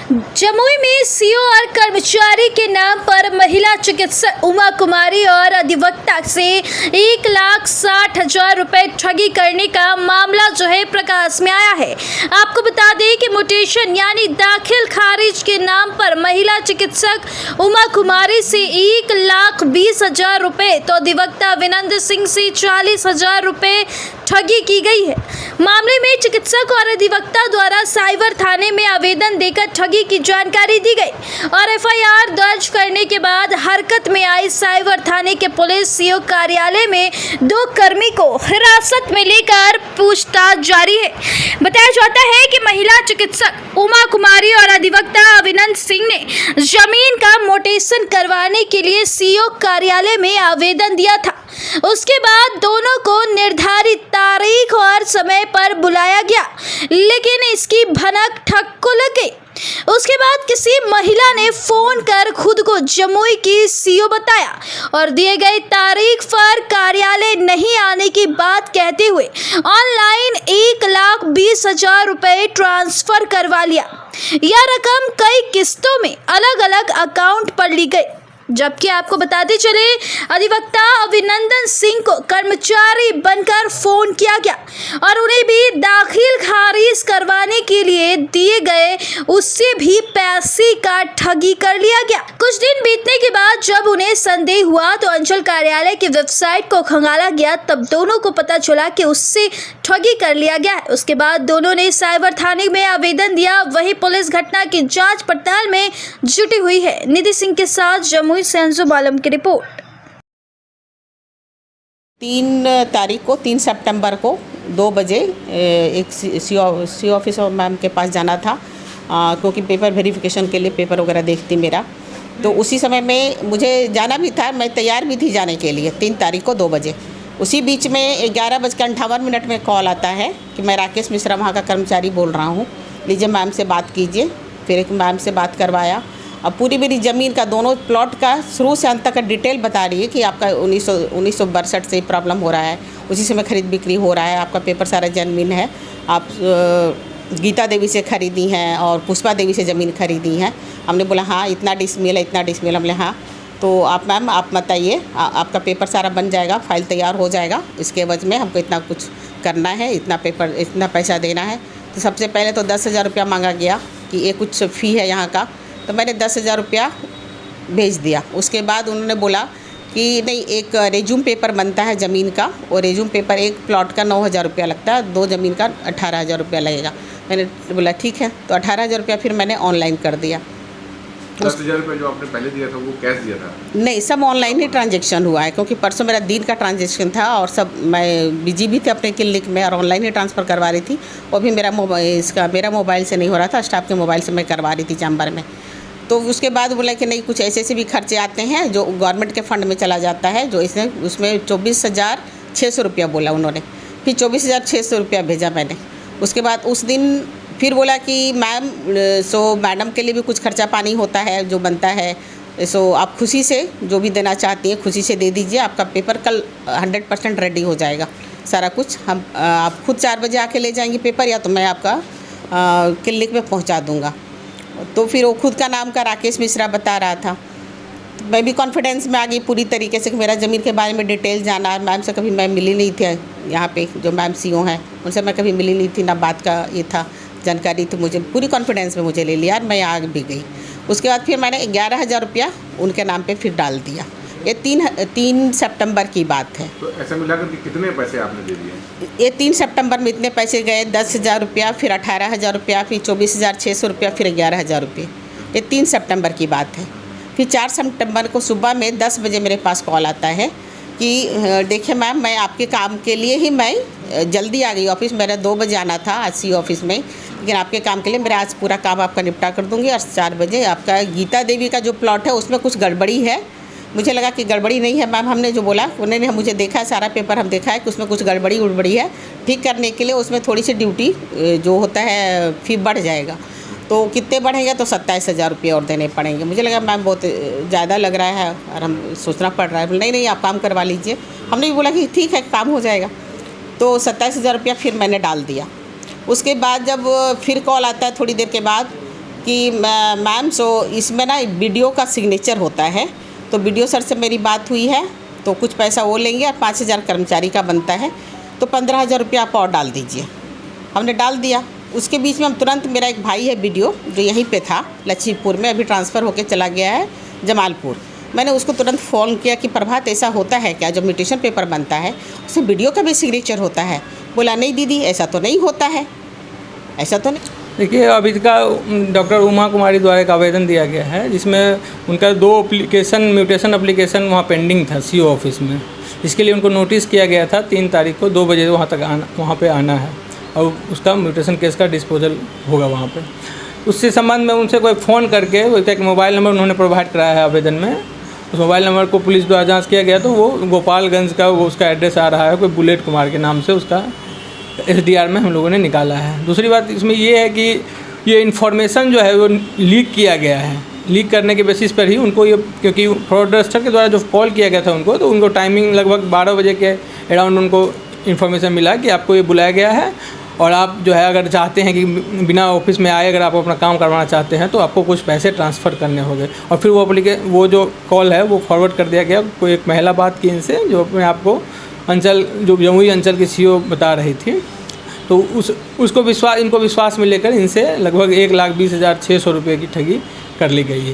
जमुई में सीओ और कर्मचारी के नाम पर महिला चिकित्सक उमा कुमारी और अधिवक्ता से 1,60,000 रुपए ठगी करने का मामला जो है प्रकाश में आया है। आपको बता दें कि म्यूटेशन यानी दाखिल खारिज के नाम पर महिला चिकित्सक उमा कुमारी से 1,20,000 रुपए तो अधिवक्ता अभिनंदन सिंह से 40,000 रुपए ठगी की गई है। मामले में चिकित्सक और अधिवक्ता द्वारा साइबर थाने में आवेदन देकर ठगी की जानकारी दी गई और एफआईआर दर्ज करने के बाद हरकत में आई साइबर थाने के पुलिस सीओ कार्यालय में 2 कर्मी को हिरासत में लेकर पूछताछ जारी है। बताया जाता है कि महिला चिकित्सक उमा कुमारी और अधिवक्ता अभिनंदन सिंह ने जमीन का म्यूटेशन करवाने के लिए सीओ कार्यालय में आवेदन दिया था। उसके बाद दोनों को निर्धारित तारीख और समय पर बुलाया गया, लेकिन इसकी भनक ठक्को लग गई। उसके बाद किसी महिला ने फोन कर खुद को जमुई की सीओ बताया और दिए गए तारीख पर कार्यालय नहीं आने की बात कहते हुए ऑनलाइन 1,20,000 रुपए ट्रांसफर करवा लिया। यह रकम कई किस्तों में अलग अलग अकाउंट पर ली गई। जबकि आपको बताते चले अधिवक्ता अभिनंदन सिंह को कर्मचारी बनकर फोन किया गया और उन्हें भी दाखिल खारिज करवाने के लिए दिए गए उससे भी पैसे का ठगी कर लिया गया। कुछ दिन बीतने के बाद जब उन्हें संदेह हुआ तो अंचल कार्यालय की वेबसाइट को खंगाला गया, तब दोनों को पता चला कि उससे ठगी कर लिया गया है। उसके बाद दोनों ने साइबर थाने में आवेदन दिया। वही पुलिस घटना की जांच पड़ताल में जुटी हुई है। निधि सिंह के साथ जमुई सेंसो बालम की रिपोर्ट। 3 सितंबर को 2 बजे एक सी ऑफिस मैम के पास जाना था, क्योंकि पेपर वेरिफिकेशन के लिए पेपर वगैरह देखती मेरा। तो उसी समय में मुझे जाना भी था, मैं तैयार भी थी जाने के लिए 3 तारीख को 2 बजे। उसी बीच में 11:58 में कॉल आता है कि मैं राकेश मिश्रा वहाँ का कर्मचारी बोल रहा हूँ, लीजिए मैम से बात कीजिए। फिर एक मैम से बात करवाया। अब पूरी मेरी ज़मीन का दोनों प्लॉट का शुरू से अंत तक का डिटेल बता रही है कि आपका 1962 से प्रॉब्लम हो रहा है, उसी समय खरीद बिक्री हो रहा है, आपका पेपर सारा ज़मीन है, आप गीता देवी से ख़रीदी हैं और पुष्पा देवी से ज़मीन खरीदी हैं। हमने बोला हाँ इतना डिसमिल है, इतना डिसमिल। हमने हाँ तो आप मैम आप बताइए, आपका पेपर सारा बन जाएगा, फाइल तैयार हो जाएगा, इसके एवज में हमको इतना कुछ करना है, इतना पैसा देना है। तो सबसे पहले तो 10,000 रुपया मांगा गया कि ये कुछ फ़ी है यहाँ का, तो मैंने 10,000 रुपया भेज दिया। उसके बाद उन्होंने बोला कि नहीं, एक रेज्यूम पेपर बनता है ज़मीन का, और रेज्यूम पेपर एक प्लॉट का 9,000 रुपया लगता है, 2 ज़मीन का 18,000 रुपया लगेगा। मैंने बोला ठीक है, तो 18,000 रुपया फिर मैंने ऑनलाइन कर दिया। 10,000 रुपया जो आपने पहले दिया था वो कैश दिया था? नहीं, सब ऑनलाइन ही ट्रांजेक्शन हुआ है, क्योंकि परसों मेरा दिन का ट्रांजेक्शन था और सब मैं बिजी भी थे अपने क्लिनिक में और ऑनलाइन ही ट्रांसफ़र करवा रही थी। वो भी मेरा मोबाइल से नहीं हो रहा था, स्टाफ के मोबाइल से मैं करवा रही थी चैम्बर में। तो उसके बाद बोला कि नहीं, कुछ ऐसे भी खर्चे आते हैं जो गवर्नमेंट के फ़ंड में चला जाता है, जो उसमें 24,600 रुपया बोला उन्होंने। फिर 24,600 रुपया भेजा मैंने। उसके बाद उस दिन फिर बोला कि मैम मैडम के लिए भी कुछ खर्चा पानी होता है जो बनता है, आप खुशी से जो भी देना चाहती हैं खुशी से दे दीजिए, आपका पेपर कल 100% रेडी हो जाएगा सारा कुछ। आप खुद 4 बजे आके ले जाएंगे पेपर, या तो मैं आपका क्लिनिक में पहुंचा दूंगा। तो फिर वो खुद का नाम का राकेश मिश्रा बता रहा था। तो मैं भी कॉन्फिडेंस में आ गई पूरी तरीके से कि मेरा ज़मीन के बारे में डिटेल जाना है। मैम से कभी मैं मिली नहीं थी, यहाँ पे जो मैम सीओ हैं उनसे मैं कभी मिली नहीं थी, ना बात का ये था जानकारी, तो मुझे पूरी कॉन्फिडेंस में मुझे ले लिया और मैं आ भी गई। उसके बाद फिर मैंने 11,000 रुपया उनके नाम पे फिर डाल दिया। ये 3 सितंबर की बात है। तो ऐसा मिलाकर कितने पैसे आपने दे दिए? ये 3 सितंबर में इतने पैसे गए, 10,000 रुपया, फिर 18,000 रुपया, फिर 24,600 रुपया, फिर 11,000 रुपये। ये 3 सितंबर की बात है। फिर 4 सितंबर को सुबह में 10 बजे मेरे पास कॉल आता है कि देखिए मैम, मैं आपके काम के लिए ही मैं जल्दी आ गई ऑफिस। मेरा 2 बजे आना था आज सी ऑफिस में, लेकिन आपके काम के लिए मेरा आज पूरा काम आपका निपटा कर दूंगी और 4 बजे आपका गीता देवी का जो प्लॉट है उसमें कुछ गड़बड़ी है। मुझे लगा कि गड़बड़ी नहीं है मैम, हमने जो बोला उन्होंने मुझे देखा है, सारा पेपर हम देखा है कि उसमें कुछ गड़बड़ी है, ठीक करने के लिए उसमें थोड़ी सी ड्यूटी जो होता है फ़ी बढ़ जाएगा। तो कितने बढ़ेंगे? तो 27,000 रुपये और देने पड़ेंगे। मुझे लगा मैम बहुत ज़्यादा लग रहा है और हम सोचना पड़ रहा है। नहीं आप काम करवा लीजिए। हमने भी बोला कि ठीक है काम हो जाएगा। तो 27,000 रुपया फिर मैंने डाल दिया। उसके बाद जब फिर कॉल आता है थोड़ी देर के बाद कि मैम सो इसमें ना वीडियो का सिग्नेचर होता है, तो वीडियो सर से मेरी बात हुई है, तो कुछ पैसा वो लेंगे और 5,000 कर्मचारी का बनता है, तो 15,000 रुपया आप और डाल दीजिए। हमने डाल दिया। उसके बीच में हम तुरंत, मेरा एक भाई है वीडियो जो यहीं पे था लक्ष्मीपुर में, अभी ट्रांसफ़र होके चला गया है जमालपुर। मैंने उसको तुरंत फ़ोन किया कि प्रभात ऐसा होता है क्या, जब म्यूटेशन पेपर बनता है उसमें वीडियो का भी सिग्नेचर होता है? बोला नहीं दीदी ऐसा तो नहीं होता है, ऐसा तो नहीं। देखिए, अभी का डॉक्टर उमा कुमारी द्वारा एक आवेदन दिया गया है जिसमें उनका 2 एप्लीकेशन म्यूटेशन एप्लीकेशन वहाँ पेंडिंग था CO ऑफिस में। इसके लिए उनको नोटिस किया गया था 3 तारीख को 2 बजे वहाँ पे आना है और उसका म्यूटेशन केस का डिस्पोजल होगा वहाँ पे। उससे संबंध में उनसे कोई फ़ोन करके एक मोबाइल नंबर उन्होंने प्रोवाइड कराया है आवेदन में। उस मोबाइल नंबर को पुलिस द्वारा जांच किया गया तो वो गोपालगंज का वो उसका एड्रेस आ रहा है, कोई बुलेट कुमार के नाम से उसका SDR में हम लोगों ने निकाला है। दूसरी बात इसमें ये है कि ये इन्फॉर्मेशन जो है वो लीक किया गया है। लीक करने के बेसिस पर ही उनको ये, क्योंकि फ्रॉडस्टर के द्वारा जो कॉल किया गया था उनको, तो उनको टाइमिंग लगभग 12 बजे के अराउंड उनको इन्फॉर्मेशन मिला कि आपको ये बुलाया गया है और आप जो है अगर चाहते हैं कि बिना ऑफिस में आए अगर आप अपना काम करवाना चाहते हैं तो आपको कुछ पैसे ट्रांसफ़र करने होंगे। और फिर वो जो कॉल है वो फॉरवर्ड कर दिया गया। कोई एक महिला बात की इनसे जो अपने आपको अंचल जो जमुई अंचल की CO बता रही थी, तो इनको विश्वास में लेकर इनसे लगभग 1,20,600 रुपये की ठगी कर ली गई है।